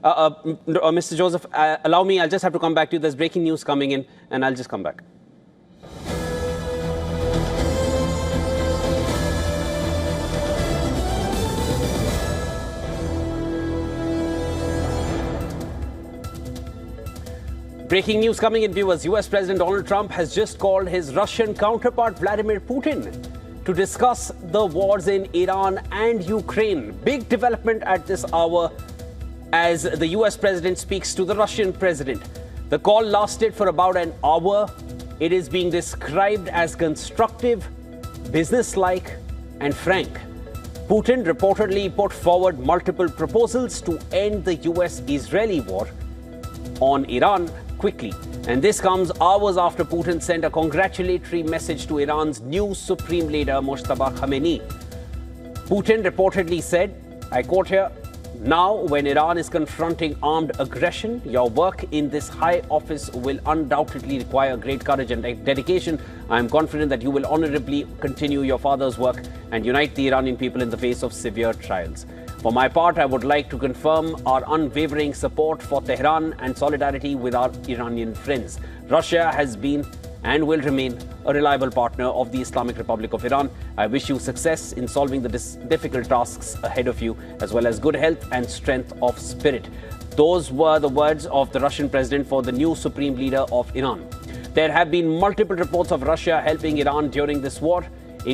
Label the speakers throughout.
Speaker 1: Mr. Joseph, allow me, I'll just have to come back to you. There's breaking news coming in, and I'll just come back. Breaking news coming in, viewers. US President Donald Trump has just called his Russian counterpart Vladimir Putin to discuss the wars in Iran and Ukraine. Big development at this hour as the US president speaks to the Russian president. The call lasted for about an hour. It is being described as constructive, businesslike, and frank. Putin reportedly put forward multiple proposals to end the US-Israeli war on Iran quickly. And this comes hours after Putin sent a congratulatory message to Iran's new supreme leader, Mojtaba Khamenei. Putin reportedly said, I quote here, "Now, when Iran is confronting armed aggression, your work in this high office will undoubtedly require great courage and dedication. I am confident that you will honorably continue your father's work and unite the Iranian people in the face of severe trials. For my part, I would like to confirm our unwavering support for Tehran and solidarity with our Iranian friends. Russia has been and will remain a reliable partner of the Islamic Republic of Iran. I wish you success in solving the difficult tasks ahead of you, as well as good health and strength of spirit." Those were the words of the Russian president for the new supreme leader of Iran. There have been multiple reports of Russia helping Iran during this war,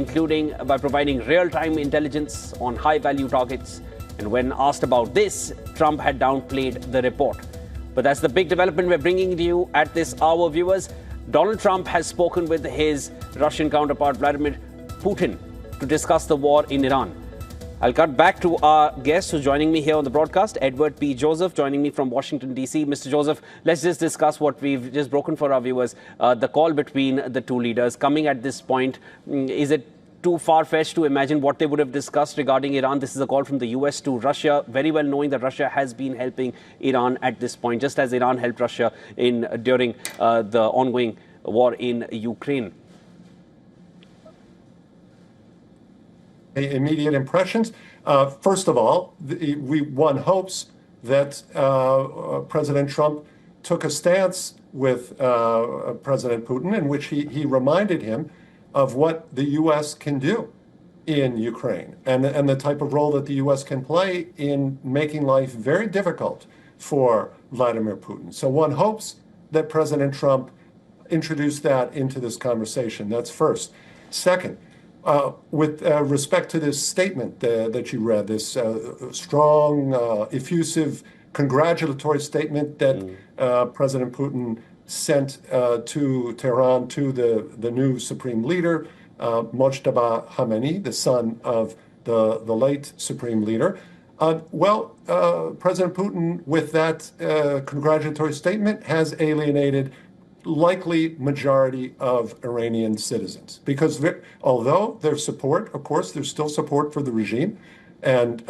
Speaker 1: including by providing real-time intelligence on high-value targets. And when asked about this, Trump had downplayed the report. But that's the big development we're bringing to you at this hour, viewers. Donald Trump has spoken with his Russian counterpart, Vladimir Putin, to discuss the war in Iran. I'll cut back to our guest who's joining me here on the broadcast, Edward P. Joseph, joining me from Washington, D.C. Mr. Joseph, let's just discuss what we've just broken for our viewers. The call between the two leaders coming at this point. Is it too far-fetched to imagine what they would have discussed regarding Iran? This is a call from the US to Russia, very well knowing that Russia has been helping Iran at this point, just as Iran helped Russia during the ongoing war in Ukraine.
Speaker 2: Immediate impressions. First of all, one hopes that President Trump took a stance with President Putin in which he reminded him of what the U.S. can do in Ukraine and the type of role that the U.S. can play in making life very difficult for Vladimir Putin. So one hopes that President Trump introduced that into this conversation. That's first. Second, with respect to this statement that you read, this strong, effusive, congratulatory statement that President Putin sent to Tehran to the new supreme leader, Mojtaba Khamenei, the son of the late supreme leader. President Putin, with that congratulatory statement, has alienated likely majority of Iranian citizens, because although there's support, of course, there's still support for the regime, and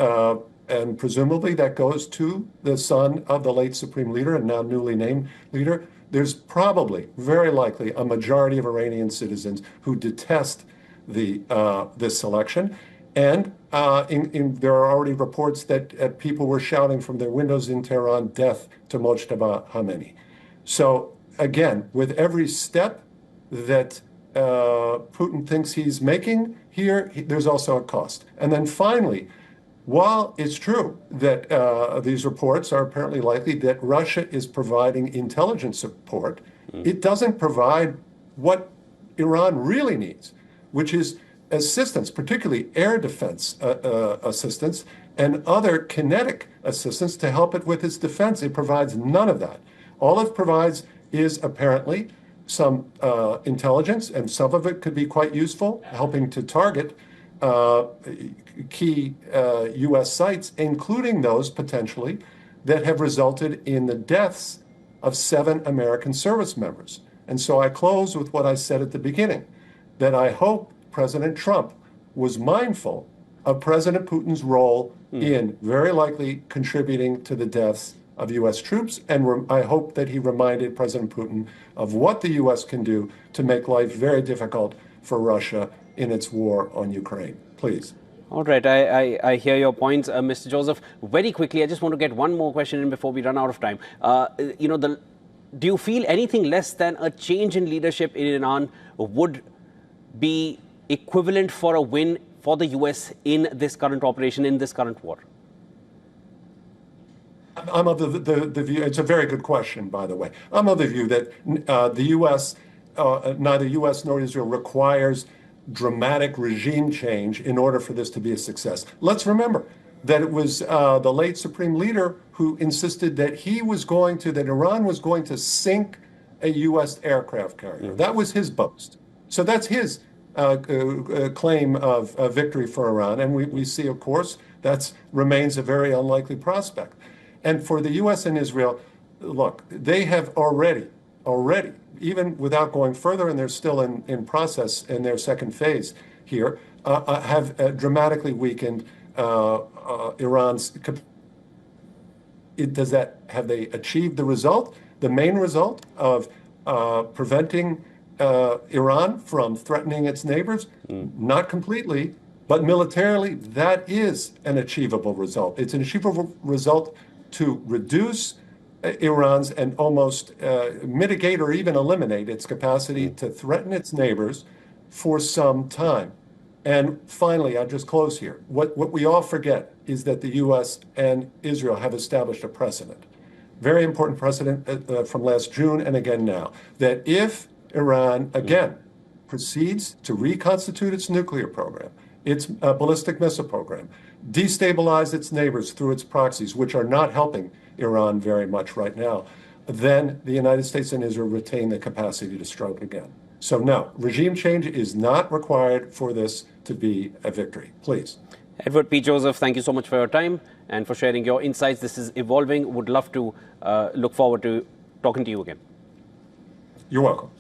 Speaker 2: presumably that goes to the son of the late supreme leader and now newly named leader. There's probably, very likely, a majority of Iranian citizens who detest this election. And there are already reports that people were shouting from their windows in Tehran, "Death to Mojtaba Khamenei." So again, with every step that Putin thinks he's making here, there's also a cost. And then finally, while it's true that these reports are apparently likely that Russia is providing intelligence support, it doesn't provide what Iran really needs, which is assistance, particularly air defense assistance and other kinetic assistance to help it with its defense. It provides none of that. All it provides is apparently some intelligence, and some of it could be quite useful, helping to target key U.S. sites, including those potentially that have resulted in the deaths of 7 American service members. And so I close with what I said at the beginning, that I hope President Trump was mindful of President Putin's role in very likely contributing to the deaths of U.S. troops, and I hope that he reminded President Putin of what the U.S. can do to make life very difficult for Russia in its war on Ukraine. Please.
Speaker 1: All right, I hear your points, Mr. Joseph. Very quickly, I just want to get one more question in before we run out of time. Do you feel anything less than a change in leadership in Iran would be equivalent for a win for the US in this current operation, in this current war?
Speaker 2: I'm of the view, it's a very good question, by the way. I'm of the view that the US, neither US nor Israel requires dramatic regime change in order for this to be a success. Let's remember that it was the late supreme leader who insisted that that Iran was going to sink a US aircraft carrier. That was his boast. So that's his claim of victory for Iran. And we see, of course, that remains a very unlikely prospect. And for the US and Israel, look, they have already, even without going further, and they're still in process in their second phase here, have dramatically weakened Iran's capacity. Have they achieved the result? The main result of preventing Iran from threatening its neighbors? Not completely, but militarily, that is an achievable result. It's an achievable result to reduce Iran's and almost mitigate or even eliminate its capacity to threaten its neighbors for some time. And finally, I'll just close here. What we all forget is that the US and Israel have established a precedent, very important precedent from last June and again now, that if Iran again proceeds to reconstitute its nuclear program, its ballistic missile program, destabilize its neighbors through its proxies, which are not helping Iran very much right now, then the United States and Israel retain the capacity to strike again. So no, regime change is not required for this to be a victory. Please.
Speaker 1: Edward P. Joseph, thank you so much for your time and for sharing your insights. This is evolving. Would love to look forward to talking to you again.
Speaker 2: You're welcome.